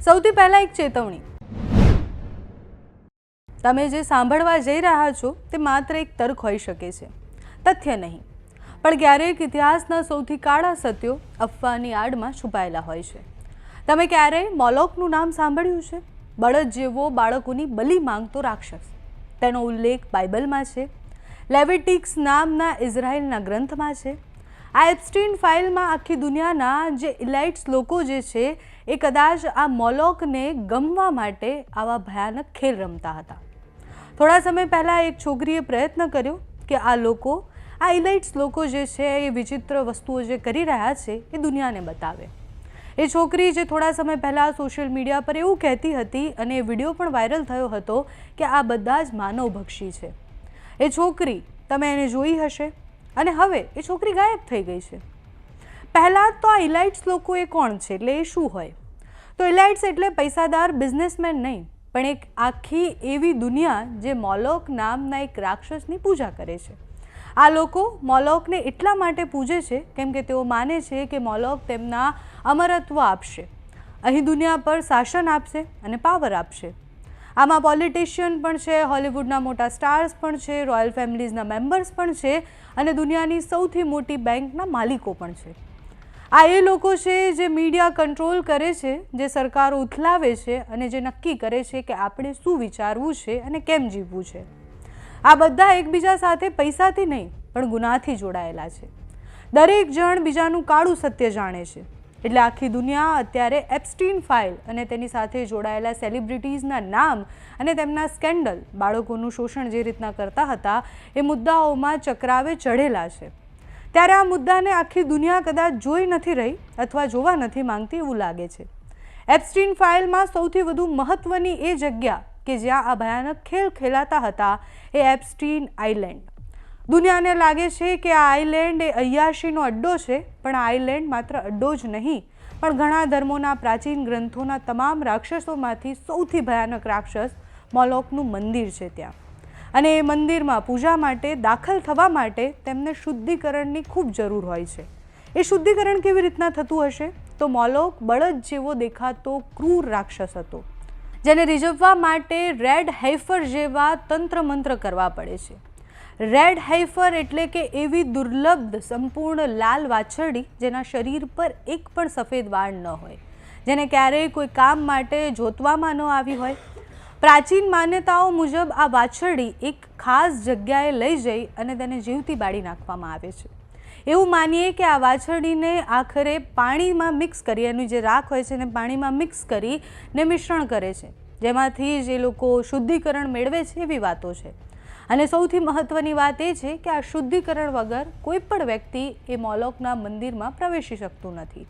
સૌથી પહેલા એક ચેતવણી, તમે જે સાંભળવા જઈ રહ્યા છો તે માત્ર એક તર્ક હોઈ શકે છે, તથ્ય નહીં, પણ ક્યારેક ઇતિહાસના સૌથી કાળા સત્યો અફવાની આડમાં છુપાયેલા હોય છે. તમે ક્યારેય મોલોકનું નામ સાંભળ્યું છે? બળદ જેવો બાળકોની બલિ માંગતો રાક્ષસ. તેનો ઉલ્લેખ બાઇબલમાં છે, લેવિટિક્સ નામના ઇઝરાયલના ગ્રંથમાં છે. આ એપ્સ્ટીન ફાઇલમાં આખી દુનિયાના જે ઇલાઇટ્સ લોકો જે છે એ કદાચ આ મોલોકને ગમવા માટે આવા ભયાનક ખેલ રમતા હતા. થોડા સમય પહેલાં એક છોકરીએ પ્રયત્ન કર્યો કે આ લોકો, આ ઇલાઇટ્સ લોકો જે છે એ વિચિત્ર વસ્તુઓ જે કરી રહ્યા છે એ દુનિયાને બતાવે. એ છોકરી જે થોડા સમય પહેલાં સોશિયલ મીડિયા પર એવું કહેતી હતી અને એ વિડીયો પણ વાયરલ થયો હતો કે આ બધા જ માનવભક્ષી છે. એ છોકરી, તમે એને જોઈ હશે અને હવે એ છોકરી ગાયબ થઈ ગઈ છે. પહેલાં તો આ ઇલાઇટ્સ લોકો એ કોણ છે, એટલે એ શું હોય? તો ઇલાઇટ્સ એટલે પૈસાદાર બિઝનેસમેન નહીં, પણ એક આખી એવી દુનિયા જે મોલોક નામના એક રાક્ષસની પૂજા કરે છે. આ લોકો મોલોકને એટલા માટે પૂજે છે કેમ કે તેઓ માને છે કે મોલોક તેમના અમરત્વ આપશે, અહીં દુનિયા પર શાસન આપશે અને પાવર આપશે. આમાં પોલિટિશિયન પણ છે, હોલિવૂડના મોટા સ્ટાર્સ પણ છે, રોયલ ફેમિલીઝના મેમ્બર્સ પણ છે અને દુનિયાની સૌથી મોટી બેંકના માલિકો પણ છે. આ એ લોકો છે જે મીડિયા કંટ્રોલ કરે છે, જે સરકારો ઉથલાવે છે અને જે નક્કી કરે છે કે આપણે શું વિચારવું છે અને કેમ જીવવું છે. આ બધા એકબીજા સાથે પૈસાથી નહીં પણ ગુનાથી જોડાયેલા છે. દરેક જણ બીજાનું કાળું સત્ય જાણે છે. એટલે આખી દુનિયા અત્યારે એપ્સ્ટીન ફાઇલ અને તેની સાથે જોડાયેલા સેલિબ્રિટીઝના નામ અને તેમના સ્કેન્ડલ, બાળકોનું શોષણ જે રીતના કરતા હતા એ મુદ્દાઓમાં ચક્રાવે ચઢેલા છે. ત્યારે આ મુદ્દાને આખી દુનિયા કદાચ જોઈ નથી રહી અથવા જોવા નથી માંગતી એવું લાગે છે. એપ્સ્ટીન ફાઇલમાં સૌથી વધુ મહત્ત્વની એ જગ્યા કે જ્યાં આ ભયાનક ખેલ ખેલાતા હતા એ એપ્સ્ટીન આઇલેન્ડ. દુનિયાને લાગે છે કે આ આઇલેન્ડ એ અય્યાશીનો અડ્ડો છે, પણ આ આઇલેન્ડ માત્ર અડ્ડો જ નહીં, પણ ઘણા ધર્મોના પ્રાચીન ગ્રંથોના તમામ રાક્ષસોમાંથી સૌથી ભયાનક રાક્ષસ મોલોકનું મંદિર છે ત્યાં. અને એ મંદિરમાં પૂજા માટે દાખલ થવા માટે તેમને શુદ્ધિકરણની ખૂબ જરૂર હોય છે. એ શુદ્ધિકરણ કેવી રીતના થતું હશે? તો મોલોક બળદ જેવો દેખાતો ક્રૂર રાક્ષસ હતો, જેને રીઝવવા માટે રેડ હૈફર જેવા તંત્ર મંત્ર કરવા પડે છે. રેડ હૈફર એટલે કે એવી દુર્લભ સંપૂર્ણ લાલ વાછરડી જેના શરીર પર એક પણ સફેદ વાળ ન હોય, જેને ક્યારેય કોઈ કામ માટે જોતવામાં ન આવી હોય. પ્રાચીન માન્યતાઓ મુજબ આ વાછરડી એક ખાસ જગ્યાએ લઈ જઈ અને તેને જીવતી બાળી નાખવામાં આવે છે. એવું માનીએ કે આ વાછરડીને આખરે પાણીમાં મિક્સ કરી, એનું જે રાખ હોય છે એને પાણીમાં મિક્સ કરીને મિશ્રણ કરે છે, જેમાંથી જે લોકો શુદ્ધિકરણ મેળવે છે એવી વાતો છે. અને સૌથી મહત્ત્વની વાત એ છે કે આ શુદ્ધિકરણ વગર કોઈ પણ વ્યક્તિ એ મોલોકના મંદિરમાં પ્રવેશી શકતું નથી,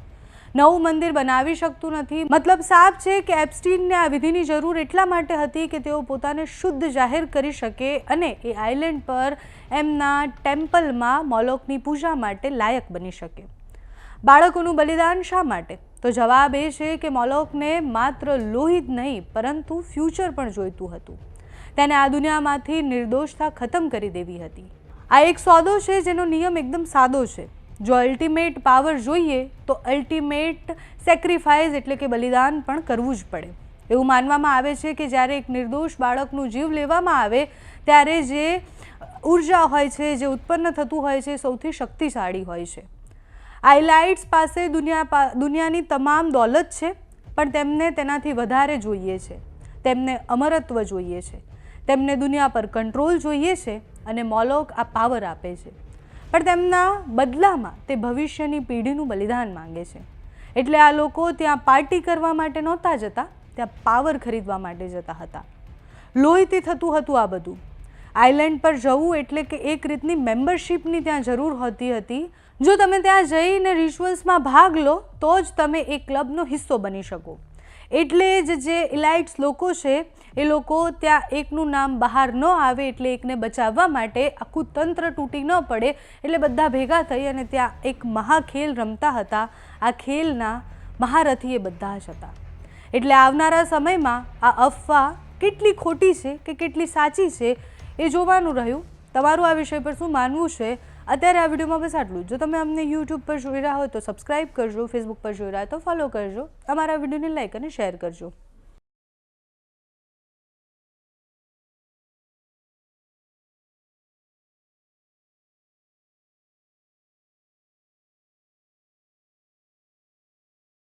નવું મંદિર બનાવી શકતું નથી. મતલબ સાફ છે કે એપ્સ્ટીનને આ વિધિની જરૂર એટલા માટે હતી કે તેઓ પોતાને શુદ્ધ જાહેર કરી શકે અને એ આઇલેન્ડ પર એમના ટેમ્પલમાં મોલોકની પૂજા માટે લાયક બની શકે. બાળકોનું બલિદાન શા માટે? તો જવાબ એ છે કે મોલોકને માત્ર લોહી જ નહીં પરંતુ ફ્યુચર પણ જોઈતું હતું. તેને આ દુનિયામાંથી નિર્દોષતા ખતમ કરી દેવી હતી. આ એક સોદો છે જેનો નિયમ એકદમ સાદો છે. જો અલ્ટિમેટ પાવર જોઈએ તો અલ્ટિમેટ સેક્રિફાઈસ એટલે કે બલિદાન પણ કરવું જ પડે. એવું માનવામાં આવે છે કે જ્યારે એક નિર્દોષ બાળકનું જીવ લેવામાં આવે ત્યારે જે ઉર્જા હોય છે, જે ઉત્પન્ન થતું હોય છે, સૌથી શક્તિશાળી હોય છે. આ ઇલાઇટ્સ પાસે દુનિયાની તમામ દોલત છે, પણ તેમને તેનાથી વધારે જોઈએ છે. તેમને અમરત્વ જોઈએ છે, તેમને દુનિયા પર કંટ્રોલ જોઈએ છે અને મોલોક આ પાવર આપે છે. પણ તેમના બદલામાં તે ભવિષ્યની પેઢીનું બલિદાન માંગે છે. એટલે આ લોકો ત્યાં પાર્ટી કરવા માટે નહોતા જતા, ત્યાં પાવર ખરીદવા માટે જતા હતા. લોહીથી થતું હતું આ બધું. આઇલેન્ડ પર જવું એટલે કે એક રીતની મેમ્બરશિપની ત્યાં જરૂર હોતી હતી. જો તમે ત્યાં જઈને રિચ્યુઅલ્સમાં ભાગ લો તો જ તમે એ ક્લબનો હિસ્સો બની શકો. એટલે જ જે ઇલાઇટ્સ લોકો છે એ લોકો ત્યાં એકનું નામ બહાર ન આવે એટલે એકને બચાવવા માટે આખું તંત્ર તૂટી ન પડે એટલે બધા ભેગા થઈ અને ત્યાં એક મહાખેલ રમતા હતા. આ ખેલના મહારથી એ બધા જ હતા. એટલે આવનારા સમયમાં આ અફવા કેટલી ખોટી છે કે કેટલી સાચી છે એ જોવાનું રહ્યું. તમારું આ વિષય પર શું માનવું છે અત્યારે આ વિડીયોમાં બસ આટલું. જો તમે અમને યુટ્યુબ પર જોઈ રહ્યા હોય તો સબસ્ક્રાઈબ કરજો, ફેસબુક પર જોઈ રહ્યા હોય તો ફોલો કરજો, અમારા વિડીયોને લાઈક અને શેર કરજો.